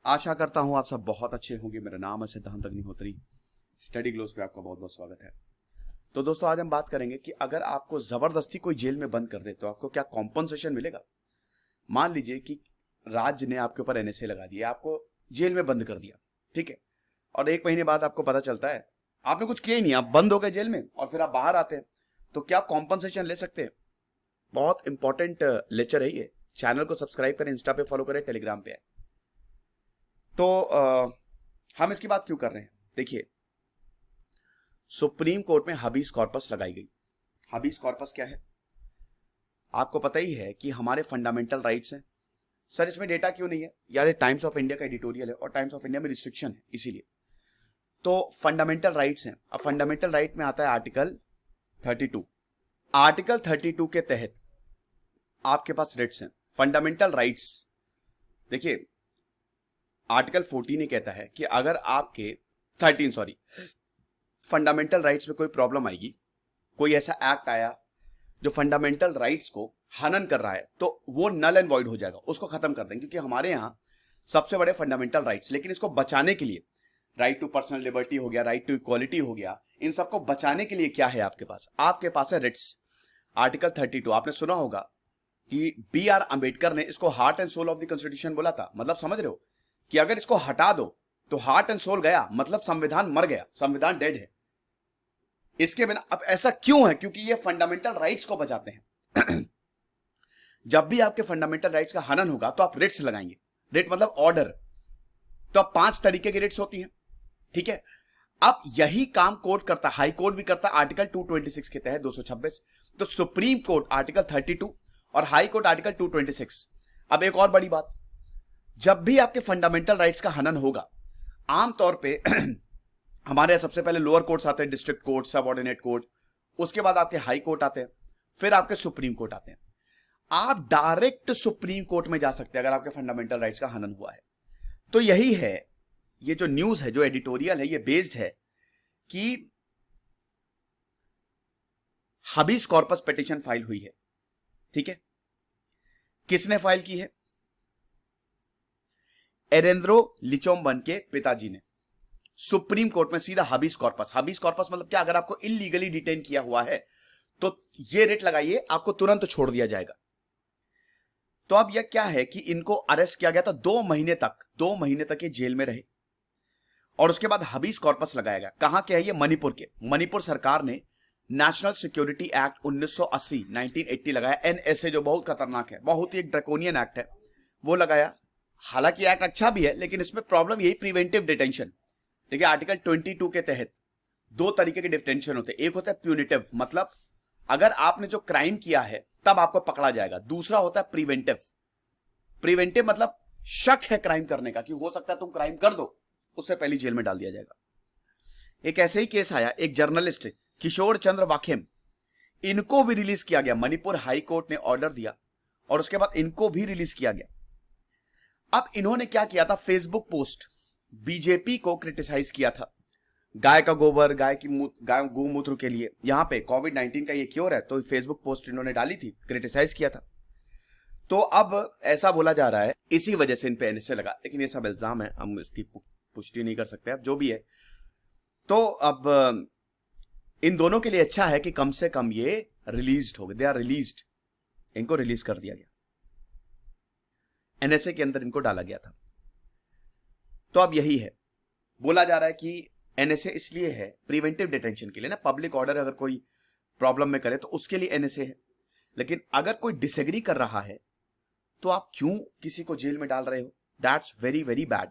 आशा करता हूं आप सब बहुत अच्छे होंगे। मेरा नाम है सिद्धांत अग्निहोत्री। स्टडी ग्लोस पे आपका बहुत बहुत स्वागत है। तो दोस्तों, आज हम बात करेंगे कि अगर आपको जबरदस्ती कोई जेल में बंद कर दे तो आपको क्या कॉम्पनसेशन मिलेगा। मान लीजिए कि राज्य ने आपके ऊपर एनएसए लगा दिया, आपको जेल में बंद कर दिया, ठीक है, और 1 महीने बाद आपको पता चलता है आपने कुछ किया ही नहीं, आप बंद हो गए जेल में और फिर आप बाहर आते हैं, तो क्या कॉम्पनसेशन ले सकते हैं? बहुत इंपॉर्टेंट लेक्चर है ये। चैनल को सब्सक्राइब करें, इंस्टा पे फॉलो करें, टेलीग्राम पे है। तो हम इसकी बात क्यों कर रहे हैं? देखिए, सुप्रीम कोर्ट में हबीस कॉर्पस लगाई गई। हबीस कॉर्पस क्या है? आपको पता ही है कि हमारे फंडामेंटल राइट्स हैं। सर, इसमें डेटा क्यों नहीं है? यार, ये टाइम्स ऑफ इंडिया का एडिटोरियल है और टाइम्स ऑफ इंडिया में रिस्ट्रिक्शन है, इसीलिए। तो फंडामेंटल राइट्स हैं। अब फंडामेंटल राइट में आता है आर्टिकल 32। आर्टिकल 32 के तहत आपके पास रिट्स हैं, फंडामेंटल राइट्स। देखिए, आर्टिकल 14 ये कहता है कि अगर आपके 13 सॉरी फंडामेंटल राइट्स में कोई प्रॉब्लम आएगी, कोई ऐसा एक्ट आया जो फंडामेंटल राइट्स को हनन कर रहा है, तो वो नल एंड वॉइड हो जाएगा, उसको खत्म कर देंगे। क्योंकि हमारे यहां सबसे बड़े फंडामेंटल राइट्स, लेकिन इसको बचाने के लिए राइट टू पर्सनल लिबर्टी हो गया, राइट टू इक्वालिटी हो गया, इन सबको बचाने के लिए क्या है आपके पास? आपके पास है रिट्स। आर्टिकल 32 आपने सुना होगा कि B.R. अंबेडकर ने इसको heart and soul of the constitution बोला था। मतलब समझ रहे हो कि अगर इसको हटा दो तो हार्ट एंड सोल गया, मतलब संविधान मर गया, संविधान डेड है इसके बिना। अब ऐसा क्यों है? क्योंकि ये फंडामेंटल राइट्स को बचाते हैं। जब भी आपके फंडामेंटल राइट्स का हनन होगा तो आप रिट्स लगाएंगे। रिट मतलब ऑर्डर। तो अब 5 तरीके की रिट्स होती हैं, ठीक है। अब यही काम कोर्ट करता, हाई कोर्ट भी करता, आर्टिकल 226 के तहत 226। तो सुप्रीम कोर्ट आर्टिकल 32 और हाई कोर्ट आर्टिकल 226। अब एक और बड़ी बात, जब भी आपके फंडामेंटल राइट्स का हनन होगा, आमतौर पे हमारे यहां सबसे पहले लोअर कोर्ट्स आते हैं, डिस्ट्रिक्ट कोर्ट, सबऑर्डिनेट कोर्ट, उसके बाद आपके हाई कोर्ट आते हैं, फिर आपके सुप्रीम कोर्ट आते हैं। आप डायरेक्ट सुप्रीम कोर्ट में जा सकते हैं अगर आपके फंडामेंटल राइट्स का हनन हुआ है। तो यही है, ये जो न्यूज है, जो एडिटोरियल है, ये बेस्ड है कि हबीस कॉर्पस पिटीशन फाइल हुई है, ठीक है। किसने फाइल की है? एरेंद्रो लिचोम्बन के पिताजी ने सुप्रीम कोर्ट में सीधा हबीस कॉर्पस। हबीस कॉर्पस मतलब क्या? अगर आपको इलीगली डिटेन किया हुआ है तो ये रिट लगाइए, आपको तुरंत छोड़ दिया जाएगा। तो अब यह क्या है कि इनको अरेस्ट किया गया था, 2 महीने तक ये जेल में रहे और उसके बाद हबीस कॉर्पस लगाया गया। कहां के है ये? मणिपुर के। मणिपुर सरकार ने नेशनल सिक्योरिटी एक्ट 1980 लगाया, एनएसए, जो बहुत खतरनाक है, बहुत ही एक ड्रैकोनियन एक्ट है, वो लगाया। हालांकि एक्ट अच्छा भी है, लेकिन इसमें प्रॉब्लम यही, प्रिवेंटिव डिटेंशन। देखिए, आर्टिकल 22 के तहत 2 तरीके के डिटेंशन होते हैं। एक होता है प्यूनिटिव, मतलब अगर आपने जो क्राइम किया है तब आपको पकड़ा जाएगा। दूसरा होता है प्रिवेंटिव। प्रिवेंटिव मतलब शक है क्राइम करने का, कि हो सकता है तुम क्राइम कर दो, उससे पहले जेल में डाल दिया जाएगा। एक ऐसे ही केस आया, एक जर्नलिस्ट किशोर चंद्र वाखेम, इनको भी रिलीज किया गया। मणिपुर हाई कोर्ट ने ऑर्डर दिया और उसके बाद इनको भी रिलीज किया गया। अब इन्होंने क्या किया था? फेसबुक पोस्ट, बीजेपी को क्रिटिसाइज किया था, गाय का गोबर, गाय गौमूत्र के लिए, यहां पे कोविड-19 का ये क्योर है, तो फेसबुक पोस्ट इन्होंने डाली थी, क्रिटिसाइज किया था। तो अब ऐसा बोला जा रहा है इसी वजह से इन पे एनएसए लगा, लेकिन ये सब इल्जाम है, हम इसकी पुष्टि नहीं कर सकते। अब जो भी है, तो अब इन दोनों के लिए अच्छा है कि कम से कम ये रिलीज हो गए, दे आर रिलीज्ड, इनको रिलीज कर दिया गया, एनएसए के अंदर इनको डाला गया था। तो अब यही है, बोला जा रहा है कि एनएसए इसलिए है प्रिवेंटिव डिटेंशन के लिए ना, पब्लिक ऑर्डर अगर कोई प्रॉब्लम में करे तो उसके लिए एनएसए है। लेकिन अगर कोई डिसएग्री कर रहा है तो आप क्यों किसी को जेल में डाल रहे हो? That's very very bad.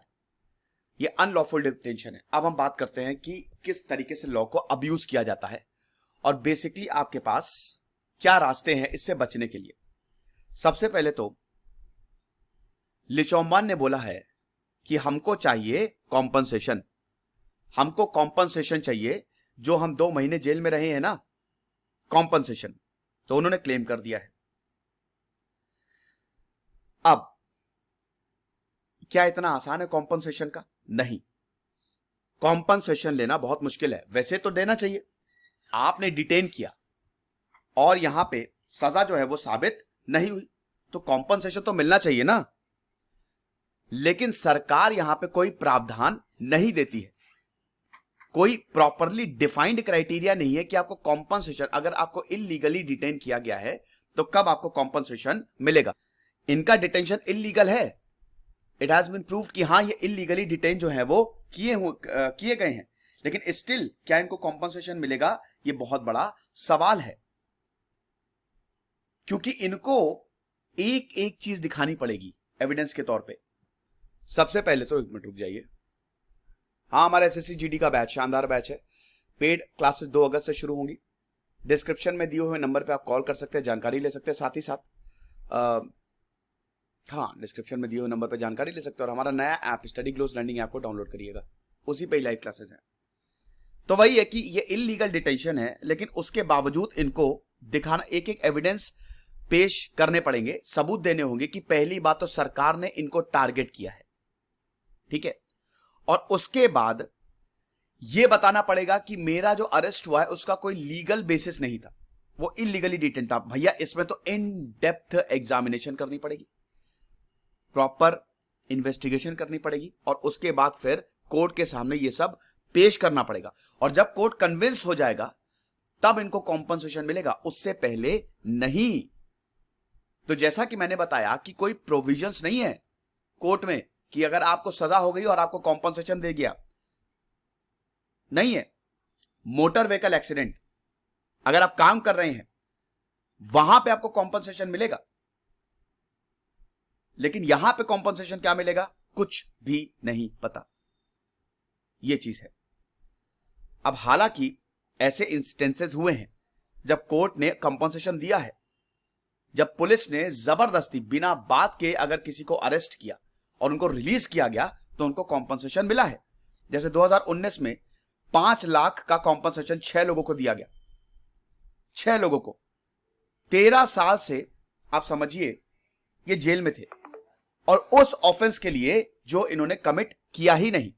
ये अनलॉफुल डिटेंशन है। अब हम बात करते हैं कि किस तरीके से लॉ को अब्यूज किया जाता है और बेसिकली आपके पास क्या रास्ते हैं इससे बचने के लिए। सबसे पहले तो लिचोम्बान ने बोला है कि हमको चाहिए कॉम्पनसेशन, हमको कॉम्पनसेशन चाहिए, जो हम 2 महीने जेल में रहे हैं ना, कॉम्पनसेशन। तो उन्होंने क्लेम कर दिया है। अब क्या इतना आसान है कॉम्पनसेशन का? नहीं, कॉम्पनसेशन लेना बहुत मुश्किल है। वैसे तो देना चाहिए, आपने डिटेन किया और यहां पे सजा जो है वो साबित नहीं हुई, तो कॉम्पनसेशन तो मिलना चाहिए ना। लेकिन सरकार यहां पे कोई प्रावधान नहीं देती है, कोई प्रॉपरली डिफाइंड क्राइटेरिया नहीं है कि आपको कॉम्पनसेशन, अगर आपको इलीगली डिटेन किया गया है तो कब आपको कॉम्पनसेशन मिलेगा। इनका डिटेंशन इलीगल है, इट हैज बीन प्रूव कि हां ये इलीगली डिटेन जो है वो किए गए हैं, लेकिन स्टिल क्या इनको कॉम्पनसेशन मिलेगा, ये बहुत बड़ा सवाल है, क्योंकि इनको एक एक चीज दिखानी पड़ेगी एविडेंस के तौर पे। सबसे पहले तो 1 मिनट रुक जाइए। हाँ, हमारा एसएससी जीडी का बैच शानदार बैच है, पेड क्लासेस 2 अगस्त से शुरू होंगी। डिस्क्रिप्शन में दिए हुए नंबर पे आप कॉल कर सकते हैं, जानकारी ले सकते हैं, साथ ही साथ हाँ, डिस्क्रिप्शन में दिए हुए नंबर पे जानकारी ले सकते हैं। और हमारा नया app study glows learning app को डाउनलोड करिएगा, उसी पे ही लाइव क्लासेस हैं। तो वही है कि ये इलीगल डिटेंशन है, लेकिन उसके बावजूद इनको दिखाना, एक एक एविडेंस पेश करने पड़ेंगे, सबूत देने होंगे कि पहली बात तो सरकार ने इनको टारगेट किया है, ठीक है, और उसके बाद यह बताना पड़ेगा कि मेरा जो अरेस्ट हुआ है उसका कोई लीगल बेसिस नहीं था, वो इलीगली डिटेन था। भैया इसमें तो इन डेप्थ एग्जामिनेशन करनी पड़ेगी, प्रॉपर इन्वेस्टिगेशन करनी पड़ेगी, और उसके बाद फिर कोर्ट के सामने ये सब पेश करना पड़ेगा। और जब कोर्ट कन्विंस हो जाएगा तब इनको कॉम्पनसेशन मिलेगा, उससे पहले नहीं। तो जैसा कि मैंने बताया कि कोई प्रोविजंस नहीं है कोर्ट में कि अगर आपको सजा हो गई और आपको कॉम्पनसेशन दे गया, नहीं है। मोटर व्हीकल एक्सीडेंट अगर आप काम कर रहे हैं वहां पे आपको कॉम्पनसेशन मिलेगा, लेकिन यहां पे कॉम्पनसेशन क्या मिलेगा कुछ भी नहीं पता, यह चीज है। अब हालांकि ऐसे इंस्टेंसेस हुए हैं जब कोर्ट ने कॉम्पनसेशन दिया है, जब पुलिस ने जबरदस्ती बिना बात के अगर किसी को अरेस्ट किया और उनको रिलीज किया गया तो उनको कॉम्पनसेशन मिला है। जैसे 2019 में 5 लाख का कॉम्पनसेशन 6 लोगों को दिया गया, 6 लोगों को। 13 साल से आप समझिए ये जेल में थे, और उस ऑफेंस के लिए जो इन्होंने कमिट किया ही नहीं।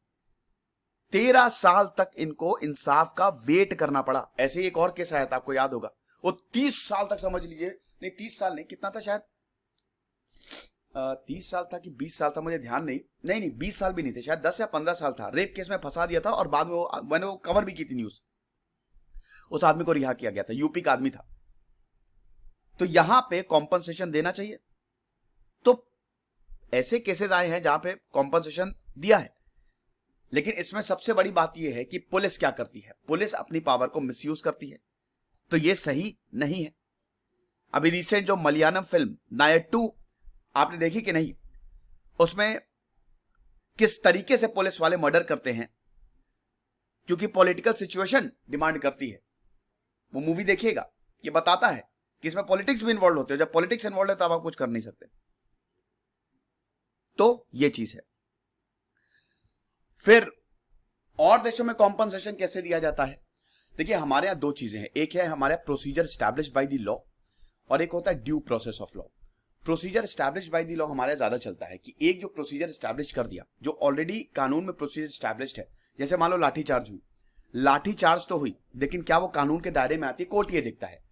13 साल तक इनको इंसाफ का वेट करना पड़ा। ऐसे ही एक और केस आया था, आपको याद होगा, वो 30 साल तक, समझ लीजिए, नहीं 30 साल नहीं, कितना था शायद 30 साल था कि 20 साल था, मुझे ध्यान नहीं 20 साल भी नहीं थे, शायद 10 या 15 साल था। रेप केस में फंसा दिया था और बाद में मैंने वो कवर भी की थी न्यूज। उस आदमी को रिहा किया गया था, यूपी का आदमी था। तो यहां पे कॉम्पनसेशन देना चाहिए। तो ऐसे केसेस आए हैं जहां पे कॉम्पनसेशन दिया है, लेकिन इसमें सबसे बड़ी बात यह है कि पुलिस क्या करती है, पुलिस अपनी पावर को मिसयूज करती है, तो यह सही नहीं है। अभी रिसेंट जो मलयालम फिल्म नायर 2 आपने देखी कि नहीं, उसमें किस तरीके से पुलिस वाले मर्डर करते हैं क्योंकि पॉलिटिकल सिचुएशन डिमांड करती है। वो मूवी देखिएगा, ये बताता है कि इसमें पॉलिटिक्स भी इन्वॉल्व होते हैं। जब पॉलिटिक्स इन्वॉल्व है तब आप कुछ कर नहीं सकते। तो ये चीज है। फिर और देशों में कॉम्पनसेशन कैसे दिया जाता है? देखिए, हमारे यहां 2 चीजें हैं। एक है हमारे procedure established by the law, और एक होता है due process of law. Procedure established by the law हमारे ज्यादा चलता है कि एक जो प्रोसीजर स्टैब्लिश कर दिया, जो ऑलरेडी कानून में प्रोसीजर स्टैब्लिश्ड है। जैसे मान लो लाठीचार्ज हुई, लाठीचार्ज तो हुई, लेकिन क्या वो कानून के दायरे में आती है? कोर्ट ये देखता है।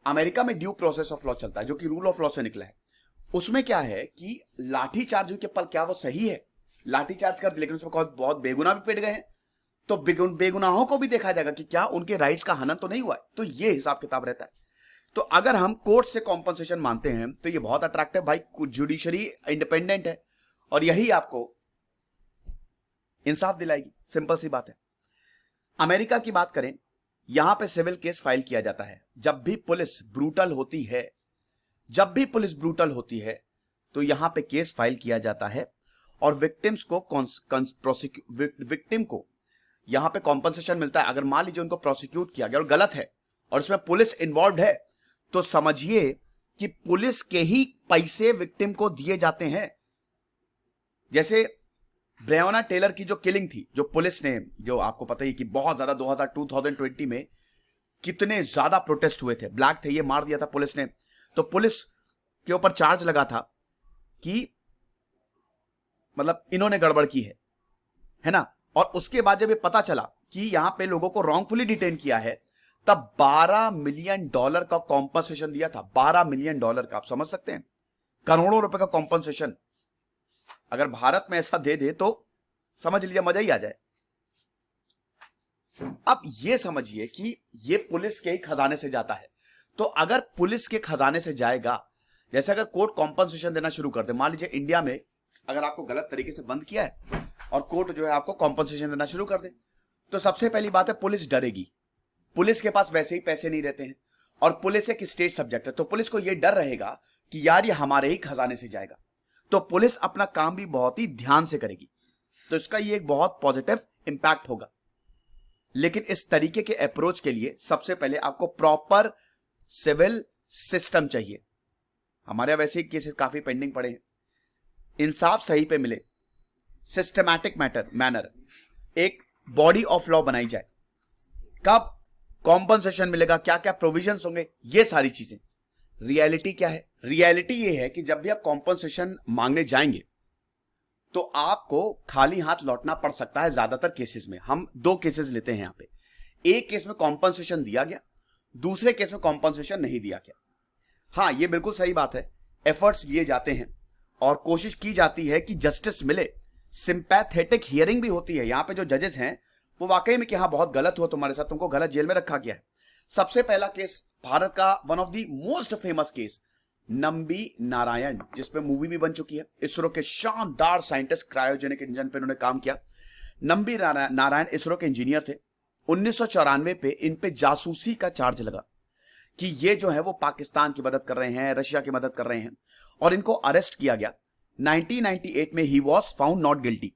अमेरिका में ड्यू प्रोसेस ऑफ लॉ चलता है, जो कि रूल ऑफ लॉ से निकला है। उसमें क्या है कि लाठीचार्ज हुई के पल क्या वो सही है? लाठीचार्ज कर दिया, लेकिन उसमें बहुत बेगुनाह भी पिट गए हैं, तो बेगुनाहों को भी देखा जाएगा कि क्या उनके राइट्स का हनन तो नहीं हुआ है। तो ये हिसाब किताब रहता है। तो अगर हम कोर्ट से कॉम्पनसेशन मानते हैं तो ये बहुत अट्रैक्टिव, भाई जुडिशरी इंडिपेंडेंट है और यही आपको इंसाफ दिलाएगी। सिंपल सी बात है। अमेरिका की बात करें, यहां पे सिविल केस फाइल किया जाता है जब भी पुलिस ब्रूटल होती है। जब भी पुलिस ब्रूटल होती है तो यहां पे केस फाइल किया जाता है और विक्टिम्स को विक्टिम को यहां पे कॉम्पनसेशन मिलता है। अगर मान लीजिए उनको प्रोसिक्यूट किया गया और गलत है और इसमें पुलिस इन्वॉल्व है, तो समझिए कि पुलिस के ही पैसे विक्टिम को दिए जाते हैं। जैसे ब्रेयोना टेलर की जो किलिंग थी, जो पुलिस ने, जो आपको पता ही कि बहुत ज्यादा 2020 में कितने ज्यादा प्रोटेस्ट हुए थे, ब्लैक थे, ये मार दिया था पुलिस ने। तो पुलिस के ऊपर चार्ज लगा था कि मतलब इन्होंने गड़बड़ की है ना। और उसके बाद जब ये पता चला कि यहां पे लोगों को रॉन्गफुली डिटेन किया है, तब $12 मिलियन का कॉम्पनसेशन दिया था। $12 मिलियन का, आप समझ सकते हैं, करोड़ों रुपए का कॉम्पनसेशन अगर भारत में ऐसा दे दे तो समझ लीजिए मजा ही आ जाए। अब ये समझिए कि ये पुलिस के ही खजाने से जाता है, तो अगर पुलिस के खजाने से जाएगा, जैसे अगर कोर्ट कॉम्पनसेशन देना शुरू कर दे, मान लीजिए इंडिया में अगर आपको गलत तरीके से बंद किया है और कोर्ट जो है आपको कॉम्पनसेशन देना शुरू कर दे, तो सबसे पहली बात है पुलिस डरेगी। पुलिस के पास वैसे ही पैसे नहीं रहते हैं और पुलिस एक स्टेट सब्जेक्ट है, तो पुलिस को यह डर रहेगा कि यार ये हमारे ही खजाने से जाएगा, तो पुलिस अपना काम भी बहुत ही ध्यान से करेगी। तो इसका ये एक बहुत पॉजिटिव इंपैक्ट होगा। लेकिन इस तरीके के अप्रोच के लिए सबसे पहले आपको प्रॉपर सिविल सिस्टम चाहिए। हमारे वैसे ही केसेस काफी पेंडिंग पड़े हैं, इंसाफ सही पे मिले, सिस्टमैटिक मैनर, एक बॉडी ऑफ लॉ बनाई जाए, कब कॉम्पनसेशन मिलेगा, क्या क्या प्रोविजंस होंगे, ये सारी चीजें। रियलिटी क्या है? रियलिटी ये है कि जब भी आप कॉम्पनसेशन मांगने जाएंगे तो आपको खाली हाथ लौटना पड़ सकता है ज्यादातर केसेस में। हम दो केसेस लेते हैं यहां पे, एक केस में कॉम्पनसेशन दिया गया, दूसरे केस में कॉम्पनसेशन नहीं दिया गया। हाँ, ये बिल्कुल सही बात है, एफर्ट्स लिए जाते हैं और कोशिश की जाती है कि जस्टिस मिले, सिंपैथेटिक हियरिंग भी होती है। यहां पे जो जजेस हैं वो वाकई में कि हाँ बहुत गलत हुआ तुम्हारे साथ, तुमको गलत जेल में रखा गया है। सबसे पहला केस भारत का one of the most famous case, Nambi Narayan, जिसपे मूवी भी बन चुकी है। इसरो के शानदार साइंटिस्ट, क्रायोजेनिक इंजन पे उन्होंने काम किया। नंबी नारायण इसरो के इंजीनियर थे। 1994 पे इन पे जासूसी का चार्ज लगा कि ये जो है वो पाकिस्तान की मदद कर रहे हैं, रशिया की मदद कर रहे हैं, और इनको अरेस्ट किया गया। 1998 में he was found not guilty,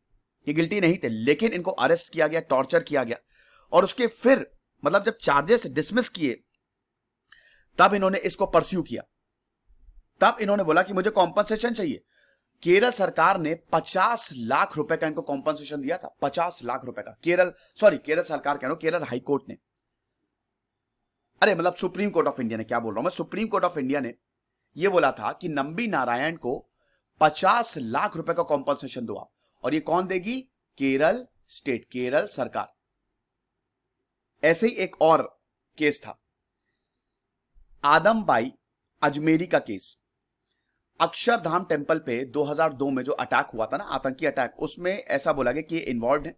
ये गिल्टी नहीं थे, लेकिन इनको अरेस्ट किया गया, टॉर्चर किया गया, और उसके फिर मतलब जब चार्जेस डिसमिस किए तब इन्होंने इसको परस्यू किया। तब इन्होंने बोला कि मुझे कॉम्पनसेशन चाहिए। केरल सरकार ने 50 लाख रुपए का इनको कॉम्पनसेशन दिया था, 50 लाख रुपए का। केरल सरकार कह रहा हूं, केरल हाई कोर्ट ने, अरे मतलब सुप्रीम कोर्ट ऑफ इंडिया ने, क्या बोल रहा हूं मैं, सुप्रीम कोर्ट ऑफ इंडिया ने यह बोला था कि नंबी नारायण को 50 लाख रुपए का कॉम्पनसेशन दो आप, और ये कौन देगी? केरल स्टेट, केरल सरकार। ऐसे ही एक और केस था, आदमबाई अजमेरी का केस। अक्षरधाम टेंपल पे 2002 में जो अटैक हुआ था ना, आतंकी अटैक, उसमें ऐसा बोला गया कि ये इन्वॉल्व है।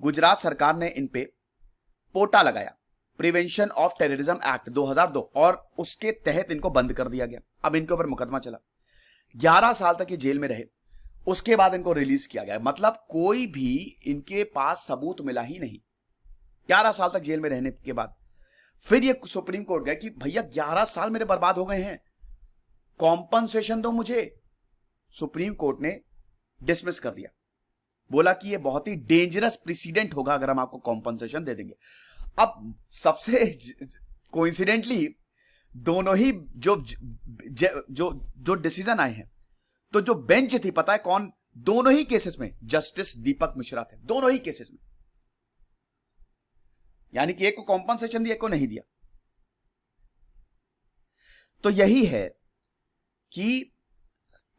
गुजरात सरकार ने इन पे पोटा लगाया, प्रिवेंशन ऑफ टेररिज्म एक्ट 2002, और उसके तहत इनको बंद कर दिया गया। अब इनके ऊपर मुकदमा चला, 11 साल तक ये जेल में रहे, उसके बाद इनको रिलीज किया गया। मतलब कोई भी इनके पास सबूत मिला ही नहीं, 11 साल तक जेल में रहने के बाद। फिर ये सुप्रीम कोर्ट गए कि भैया 11 साल मेरे बर्बाद हो गए हैं, कॉम्पनसेशन दो मुझे। सुप्रीम कोर्ट ने डिसमिस कर दिया, बोला कि ये बहुत ही डेंजरस प्रेसिडेंट होगा अगर हम आपको कॉम्पनसेशन दे देंगे। अब सबसे कोइंसिडेंटली दोनों ही जो डिसीजन आए हैं, तो जो बेंच थी पता है कौन? दोनों ही केसेस में जस्टिस दीपक मिश्रा थे, दोनों ही केसेस में। यानी कि एक को कॉम्पनसेशन दिया, एक को नहीं दिया। तो यही है कि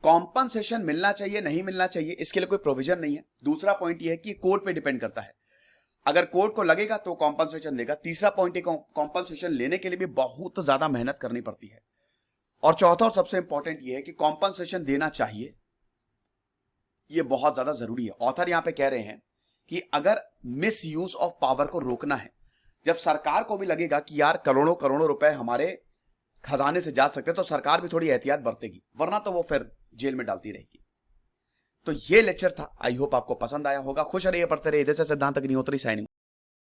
कॉम्पनसेशन मिलना चाहिए नहीं मिलना चाहिए, इसके लिए कोई प्रोविजन नहीं है। दूसरा पॉइंट यह है कि कोर्ट पे डिपेंड करता है, अगर कोर्ट को लगेगा तो कॉम्पनसेशन देगा। तीसरा पॉइंट है कॉम्पनसेशन लेने के लिए भी बहुत ज्यादा मेहनत करनी पड़ती है। और चौथा और सबसे इंपॉर्टेंट यह है कि कॉम्पनसेशन देना चाहिए, यह बहुत ज्यादा जरूरी है। ऑथर यहां पे कह रहे हैं कि अगर मिस यूज ऑफ पावर को रोकना है, जब सरकार को भी लगेगा कि यार करोड़ों करोड़ों रुपए हमारे खजाने से जा सकते हैं, तो सरकार भी थोड़ी एहतियात बरतेगी, वरना तो वो फिर जेल में डालती रहेगी। तो ये लेक्चर था, आई होप आपको पसंद आया होगा। खुश रहिए, पढ़ते रहिए। इधर से सिद्धांत अग्निहोत्री साइनिंग।